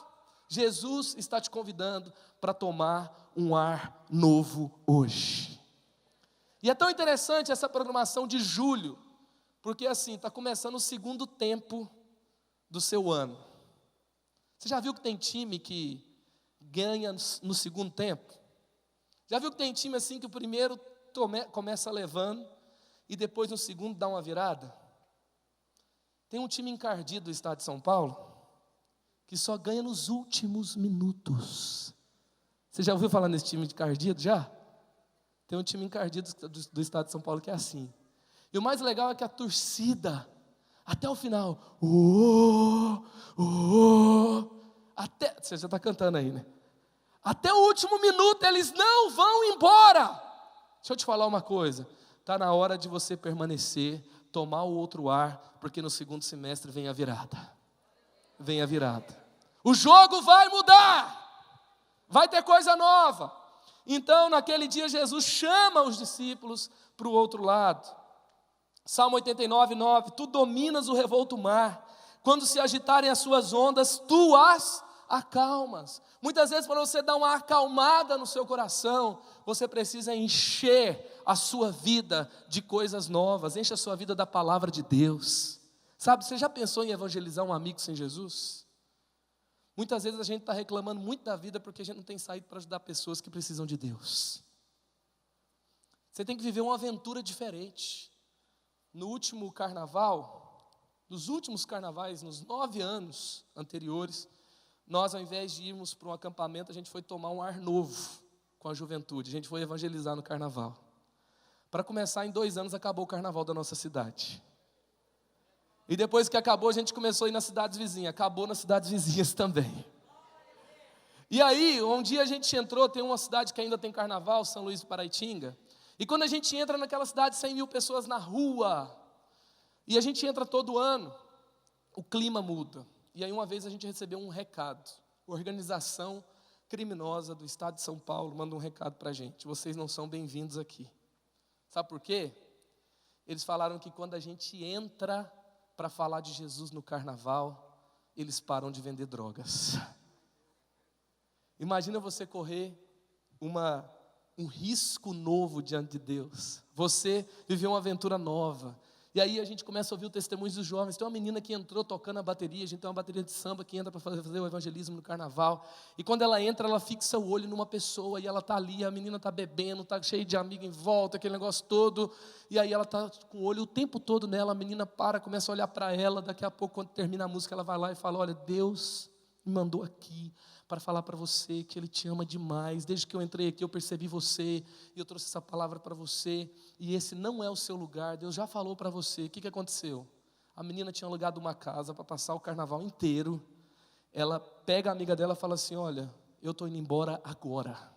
Jesus está te convidando para tomar um ar novo hoje. E é tão interessante essa programação de julho, porque assim, está começando o segundo tempo do seu ano. Você já viu que tem time que ganha no segundo tempo? Já viu que tem time assim que o primeiro começa levando e depois no segundo dá uma virada? Tem um time encardido do estado de São Paulo que só ganha nos últimos minutos. Você já ouviu falar nesse time de encardido, já? Tem um time encardido do estado de São Paulo que é assim. E o mais legal é que a torcida, até o final, até, você já está cantando aí, né? Até o último minuto eles não vão embora. Deixa eu te falar uma coisa. Está na hora de você permanecer, tomar o outro ar, porque no segundo semestre vem a virada. Vem a virada. O jogo vai mudar. Vai ter coisa nova. Então, naquele dia, Jesus chama os discípulos para o outro lado. Salmo 89, 9. Tu dominas o revolto mar. Quando se agitarem as suas ondas, tu as acalmas. Muitas vezes, para você dar uma acalmada no seu coração, você precisa encher a sua vida de coisas novas. Enche a sua vida da palavra de Deus. Sabe, você já pensou em evangelizar um amigo sem Jesus? Muitas vezes a gente está reclamando muito da vida porque a gente não tem saído para ajudar pessoas que precisam de Deus. Você tem que viver uma aventura diferente. No último carnaval, nos últimos carnavais, nos 9 anos anteriores, nós, ao invés de irmos para um acampamento, a gente foi tomar um ar novo com a juventude. A gente foi evangelizar no carnaval. Para começar, em 2 anos acabou o carnaval da nossa cidade. E depois que acabou, a gente começou a ir nas cidades vizinhas. Acabou nas cidades vizinhas também. E aí, um dia a gente entrou, tem uma cidade que ainda tem carnaval, São Luís do Paraitinga. E quando a gente entra naquela cidade, 100 mil pessoas na rua. E a gente entra todo ano, o clima muda. E aí uma vez a gente recebeu um recado. A organização criminosa do estado de São Paulo manda um recado para a gente. Vocês não são bem-vindos aqui. Sabe por quê? Eles falaram que quando a gente entra para falar de Jesus no carnaval, eles param de vender drogas. Imagina você correr um risco novo diante de Deus. Você viveu uma aventura nova. E aí a gente começa a ouvir o testemunho dos jovens. Tem uma menina que entrou tocando a bateria. A gente tem uma bateria de samba que entra para fazer o evangelismo no carnaval. E quando ela entra, ela fixa o olho numa pessoa. E ela está ali, a menina está bebendo, está cheia de amigo em volta, aquele negócio todo. E aí ela está com o olho o tempo todo nela. A menina para, começa a olhar para ela. Daqui a pouco, quando termina a música, ela vai lá e fala: olha, Deus me mandou aqui para falar para você que Ele te ama demais. Desde que eu entrei aqui eu percebi você, e eu trouxe essa palavra para você, e esse não é o seu lugar. Deus já falou para você. O que aconteceu? A menina tinha alugado uma casa para passar o carnaval inteiro. Ela pega a amiga dela e fala assim: olha, eu estou indo embora agora.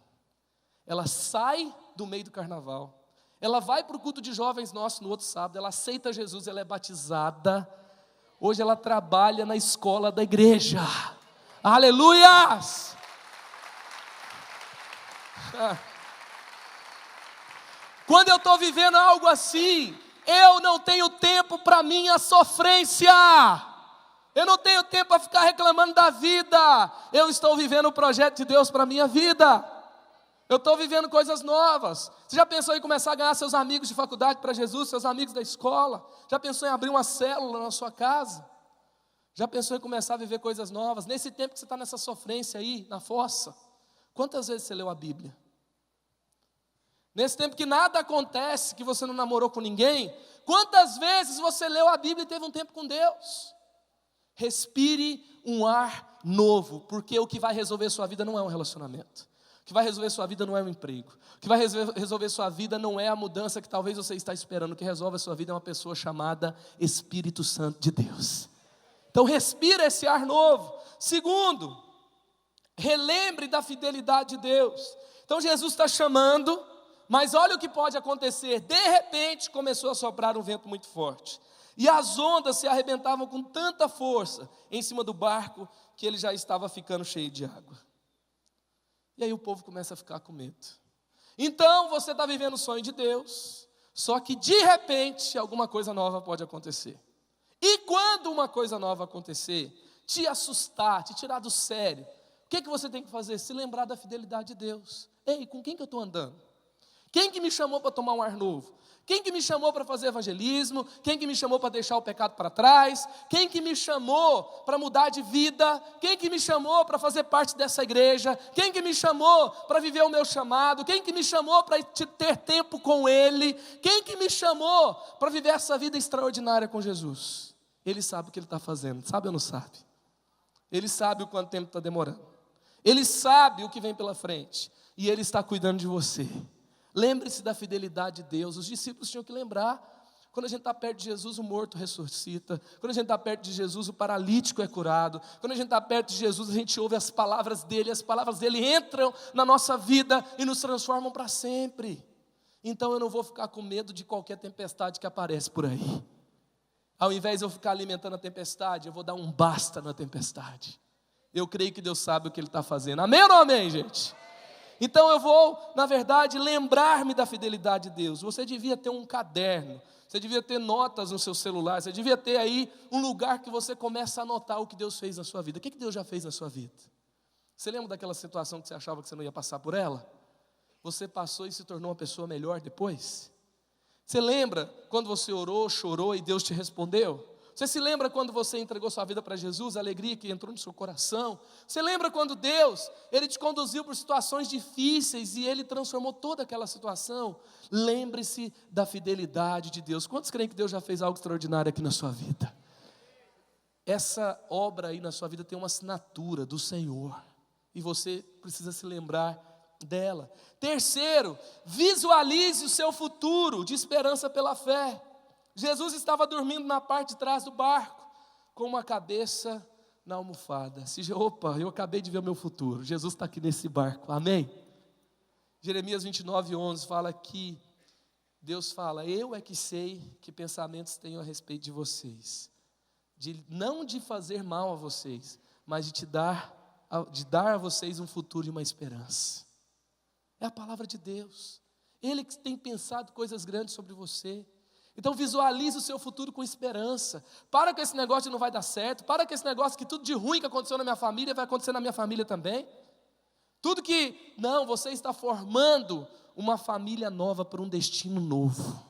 Ela sai do meio do carnaval, ela vai para o culto de jovens nosso no outro sábado, ela aceita Jesus, ela é batizada. Hoje ela trabalha na escola da igreja. Aleluias! Quando eu estou vivendo algo assim, eu não tenho tempo para minha sofrência. Eu não tenho tempo para ficar reclamando da vida. Eu estou vivendo o projeto de Deus para a minha vida. Eu estou vivendo coisas novas. Você já pensou em começar a ganhar seus amigos de faculdade para Jesus, seus amigos da escola? Já pensou em abrir uma célula na sua casa? Já pensou em começar a viver coisas novas? Nesse tempo que você está nessa sofrência aí, na fossa, quantas vezes você leu a Bíblia? Nesse tempo que nada acontece, que você não namorou com ninguém, quantas vezes você leu a Bíblia e teve um tempo com Deus? Respire um ar novo, porque o que vai resolver sua vida não é um relacionamento. O que vai resolver sua vida não é um emprego. O que vai resolver sua vida não é a mudança que talvez você está esperando. O que resolve a sua vida é uma pessoa chamada Espírito Santo de Deus. Então respira esse ar novo. Segundo, relembre da fidelidade de Deus. Então Jesus está chamando, mas olha o que pode acontecer. De repente começou a soprar um vento muito forte, e as ondas se arrebentavam com tanta força em cima do barco, que ele já estava ficando cheio de água. E aí o povo começa a ficar com medo. Então você está vivendo o sonho de Deus, só que de repente alguma coisa nova pode acontecer. E quando uma coisa nova acontecer, te assustar, te tirar do sério, o que você tem que fazer? Se lembrar da fidelidade de Deus. Ei, com quem que eu estou andando? Quem que me chamou para tomar um ar novo? Quem que me chamou para fazer evangelismo? Quem que me chamou para deixar o pecado para trás? Quem que me chamou para mudar de vida? Quem que me chamou para fazer parte dessa igreja? Quem que me chamou para viver o meu chamado? Quem que me chamou para ter tempo com Ele? Quem que me chamou para viver essa vida extraordinária com Jesus? Ele sabe o que Ele está fazendo, sabe ou não sabe? Ele sabe o quanto tempo está demorando. Ele sabe o que vem pela frente, e Ele está cuidando de você. Lembre-se da fidelidade de Deus. Os discípulos tinham que lembrar. Quando a gente está perto de Jesus, o morto ressuscita. Quando a gente está perto de Jesus, o paralítico é curado. Quando a gente está perto de Jesus, a gente ouve as palavras dele. As palavras dele entram na nossa vida e nos transformam para sempre. Então eu não vou ficar com medo de qualquer tempestade que aparece por aí. Ao invés de eu ficar alimentando a tempestade, eu vou dar um basta na tempestade. Eu creio que Deus sabe o que Ele está fazendo. Amém ou não amém, gente? Então eu vou, na verdade, lembrar-me da fidelidade de Deus. Você devia ter um caderno. Você devia ter notas no seu celular. Você devia ter aí um lugar que você começa a anotar o que Deus fez na sua vida. O que Deus já fez na sua vida? Você lembra daquela situação que você achava que você não ia passar por ela? Você passou e se tornou uma pessoa melhor depois? Você lembra quando você orou, chorou e Deus te respondeu? Você se lembra quando você entregou sua vida para Jesus, a alegria que entrou no seu coração? Você lembra quando Deus, Ele te conduziu por situações difíceis e Ele transformou toda aquela situação? Lembre-se da fidelidade de Deus. Quantos creem que Deus já fez algo extraordinário aqui na sua vida? Essa obra aí na sua vida tem uma assinatura do Senhor, e você precisa se lembrar dela. Terceiro, visualize o seu futuro de esperança pela fé. Jesus estava dormindo na parte de trás do barco, com uma cabeça na almofada. Opa, eu acabei de ver o meu futuro. Jesus está aqui nesse barco, amém? Jeremias 29:11 fala que Deus fala: eu é que sei que pensamentos tenho a respeito de vocês, não de fazer mal a vocês, mas de dar a vocês um futuro e uma esperança. É a palavra de Deus. Ele que tem pensado coisas grandes sobre você. Então visualize o seu futuro com esperança. Para com esse negócio de não vai dar certo. Para com esse negócio que tudo de ruim que aconteceu na minha família vai acontecer na minha família também. Tudo que, não, você está formando uma família nova para um destino novo.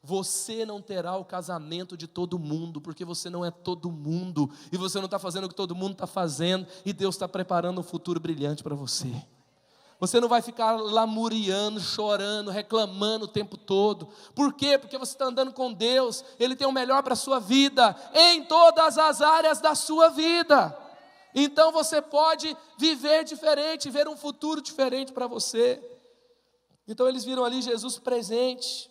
Você não terá o casamento de todo mundo, porque você não é todo mundo. E você não está fazendo o que todo mundo está fazendo. E Deus está preparando um futuro brilhante para você. Você não vai ficar lamuriando, chorando, reclamando o tempo todo. Por quê? Porque você está andando com Deus. Ele tem o melhor para a sua vida, em todas as áreas da sua vida. Então você pode viver diferente, ver um futuro diferente para você. Então eles viram ali Jesus presente.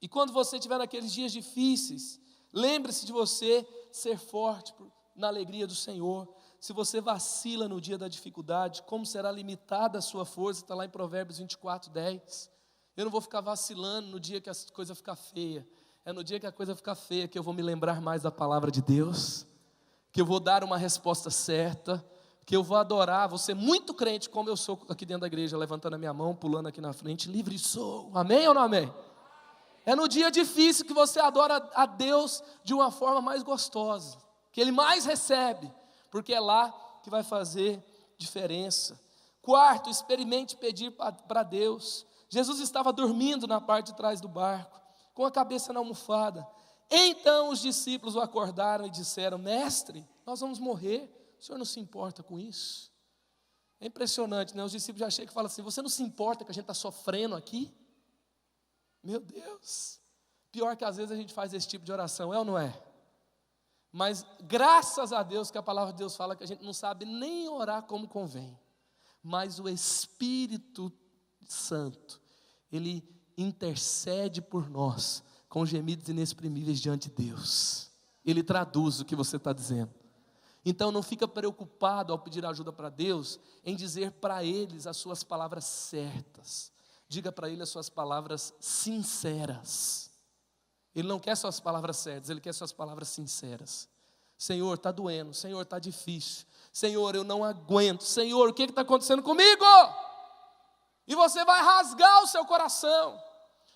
E quando você estiver naqueles dias difíceis, lembre-se de você ser forte na alegria do Senhor. Se você vacila no dia da dificuldade, como será limitada a sua força? Está lá em Provérbios 24:10. Eu não vou ficar vacilando no dia que a coisa ficar feia. É no dia que a coisa ficar feia que eu vou me lembrar mais da palavra de Deus, que eu vou dar uma resposta certa, que eu vou adorar, vou ser muito crente como eu sou aqui dentro da igreja, levantando a minha mão, pulando aqui na frente, livre sou. Amém ou não amém? É no dia difícil que você adora a Deus de uma forma mais gostosa, que Ele mais recebe, porque é lá que vai fazer diferença. Quarto, experimente pedir para Deus. Jesus estava dormindo na parte de trás do barco, com a cabeça na almofada. Então os discípulos o acordaram e disseram: mestre, nós vamos morrer, o senhor não se importa com isso? É impressionante, né? Os discípulos já chegam e falam assim: você não se importa que a gente está sofrendo aqui? Meu Deus, pior que às vezes a gente faz esse tipo de oração, é ou não é? Mas graças a Deus que a palavra de Deus fala que a gente não sabe nem orar como convém. Mas o Espírito Santo, Ele intercede por nós com gemidos inexprimíveis diante de Deus. Ele traduz o que você está dizendo. Então não fica preocupado ao pedir ajuda para Deus em dizer para eles as suas palavras certas. Diga para Ele as suas palavras sinceras. Ele não quer suas palavras certas, Ele quer suas palavras sinceras. Senhor, está doendo, Senhor, está difícil, Senhor, eu não aguento, Senhor, o que está acontecendo comigo? E você vai rasgar o seu coração.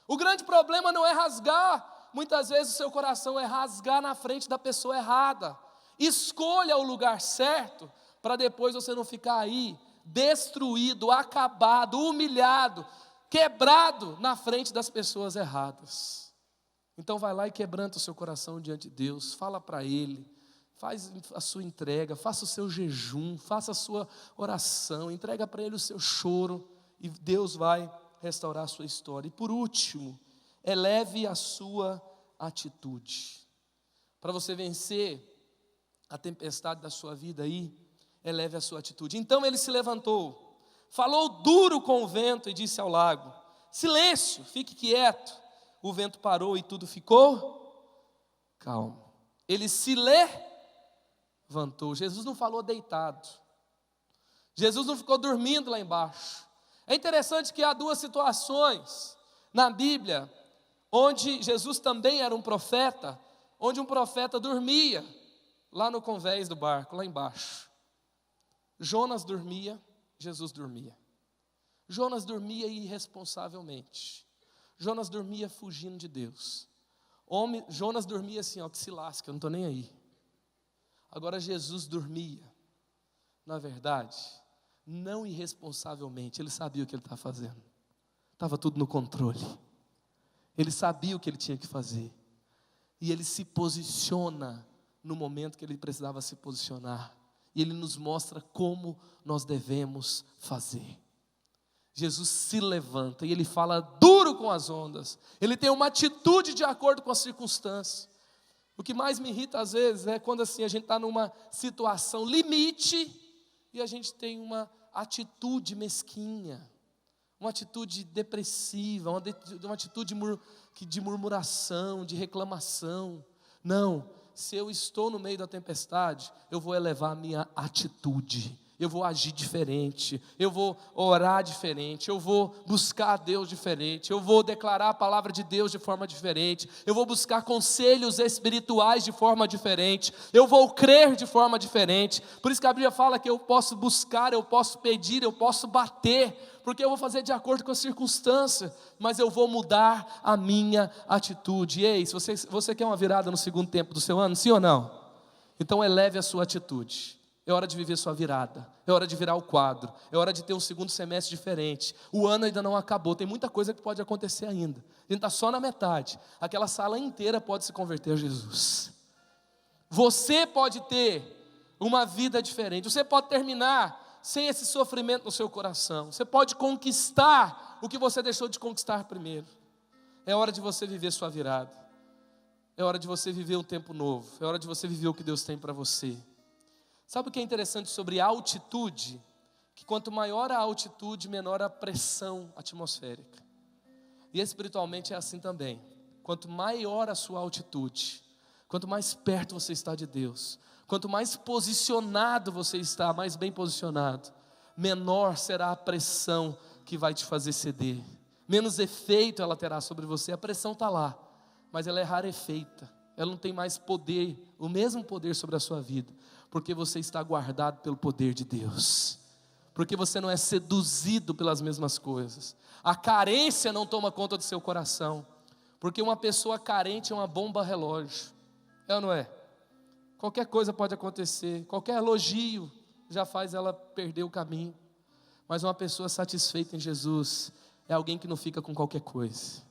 O grande problema não é rasgar, muitas vezes o seu coração é rasgar na frente da pessoa errada. Escolha o lugar certo, para depois você não ficar aí, destruído, acabado, humilhado, quebrado na frente das pessoas erradas. Então vai lá e quebranta o seu coração diante de Deus, fala para Ele, faz a sua entrega, faça o seu jejum, faça a sua oração, entrega para Ele o seu choro, e Deus vai restaurar a sua história. E por último, eleve a sua atitude. Para você vencer a tempestade da sua vida aí, eleve a sua atitude. Então ele se levantou, falou duro com o vento e disse ao lago: silêncio, fique quieto. O vento parou e tudo ficou calmo. Ele se levantou. Jesus não falou deitado. Jesus não ficou dormindo lá embaixo. É interessante que há duas situações na Bíblia onde Jesus também era um profeta, onde um profeta dormia lá no convés do barco, lá embaixo. Jonas dormia, Jesus dormia. Jonas dormia irresponsavelmente. Jonas dormia fugindo de Deus. Jonas dormia assim, ó, que se lasca, eu não estou nem aí. Agora Jesus dormia, na verdade, não irresponsavelmente, ele sabia o que ele estava fazendo. Estava tudo no controle. Ele sabia o que ele tinha que fazer. E ele se posiciona no momento que ele precisava se posicionar. E ele nos mostra como nós devemos fazer. Jesus se levanta e ele fala duro com as ondas. Ele tem uma atitude de acordo com as circunstâncias. O que mais me irrita às vezes é quando assim a gente está numa situação limite e a gente tem uma atitude mesquinha, uma atitude depressiva, uma atitude de murmuração, de reclamação. Não, se eu estou no meio da tempestade, eu vou elevar a minha atitude. Eu vou agir diferente, eu vou orar diferente, eu vou buscar a Deus diferente, eu vou declarar a palavra de Deus de forma diferente, eu vou buscar conselhos espirituais de forma diferente, eu vou crer de forma diferente. Por isso que a Bíblia fala que eu posso buscar, eu posso pedir, eu posso bater, porque eu vou fazer de acordo com a circunstância, mas eu vou mudar a minha atitude. Ei, se você quer uma virada no segundo tempo do seu ano, sim ou não? Então eleve a sua atitude. É hora de viver sua virada, é hora de virar o quadro, é hora de ter um segundo semestre diferente. O ano ainda não acabou, tem muita coisa que pode acontecer ainda. A gente está só na metade, aquela sala inteira pode se converter a Jesus. Você pode ter uma vida diferente, você pode terminar sem esse sofrimento no seu coração, você pode conquistar o que você deixou de conquistar primeiro. É hora de você viver sua virada, é hora de você viver um tempo novo, é hora de você viver o que Deus tem para você. Sabe o que é interessante sobre a altitude? Que quanto maior a altitude, menor a pressão atmosférica. E espiritualmente é assim também. Quanto maior a sua altitude, quanto mais perto você está de Deus, quanto mais posicionado você está, mais bem posicionado, menor será a pressão que vai te fazer ceder. Menos efeito ela terá sobre você. A pressão está lá, mas ela é rarefeita. Ela não tem mais poder, o mesmo poder sobre a sua vida. Porque você está guardado pelo poder de Deus, porque você não é seduzido pelas mesmas coisas, a carência não toma conta do seu coração, porque uma pessoa carente é uma bomba relógio, é ou não é? Qualquer coisa pode acontecer, qualquer elogio já faz ela perder o caminho, mas uma pessoa satisfeita em Jesus é alguém que não fica com qualquer coisa,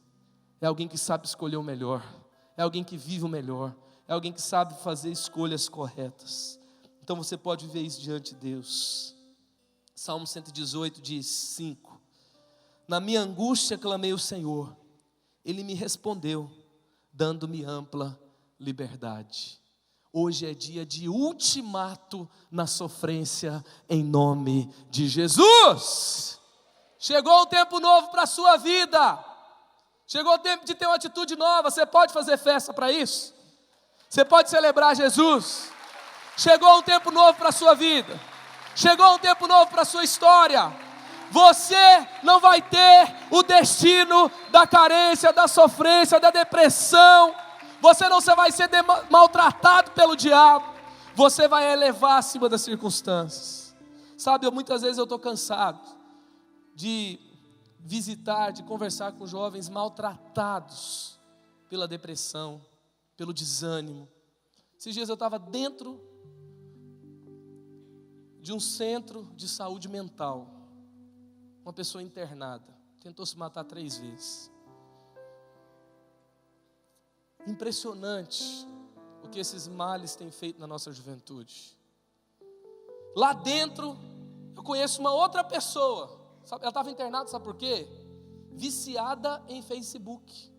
é alguém que sabe escolher o melhor, é alguém que vive o melhor, é alguém que sabe fazer escolhas corretas. Então você pode viver isso diante de Deus. Salmo 118 diz 5: na minha angústia clamei ao Senhor, Ele me respondeu, dando-me ampla liberdade. Hoje é dia de ultimato na sofrência, em nome de Jesus. Chegou um tempo novo para a sua vida. Chegou o tempo de ter uma atitude nova. Você pode fazer festa para isso? Você pode celebrar Jesus? Chegou um tempo novo para a sua vida. Chegou um tempo novo para a sua história. Você não vai ter o destino da carência, da sofrência, da depressão. Você não vai ser maltratado pelo diabo. Você vai elevar acima das circunstâncias. Sabe, muitas vezes eu estou cansado de visitar, de conversar com jovens maltratados pela depressão, pelo desânimo. Esses dias eu estava dentro de um centro de saúde mental, uma pessoa internada, tentou se matar 3 vezes. Impressionante o que esses males têm feito na nossa juventude. Lá dentro, eu conheço uma outra pessoa, sabe, ela estava internada, sabe por quê? Viciada em Facebook.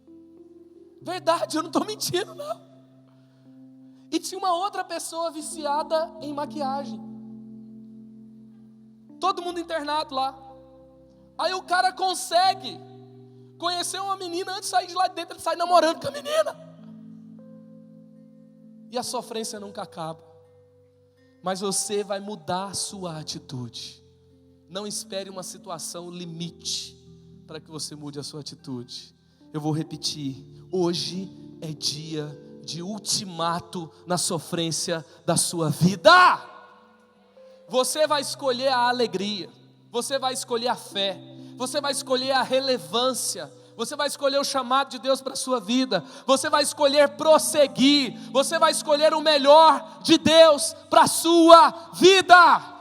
Verdade, eu não estou mentindo não. E tinha uma outra pessoa viciada em maquiagem. todo mundo internado lá. Aí o cara consegue conhecer uma menina, antes de sair de lá de dentro, ele sai namorando com a menina. E a sofrência nunca acaba. Mas você vai mudar a sua atitude. Não espere uma situação limite para que você mude a sua atitude. Eu vou repetir, hoje é dia de ultimato na sofrência da sua vida. Você vai escolher a alegria, você vai escolher a fé, você vai escolher a relevância, você vai escolher o chamado de Deus para a sua vida, você vai escolher prosseguir, você vai escolher o melhor de Deus para a sua vida.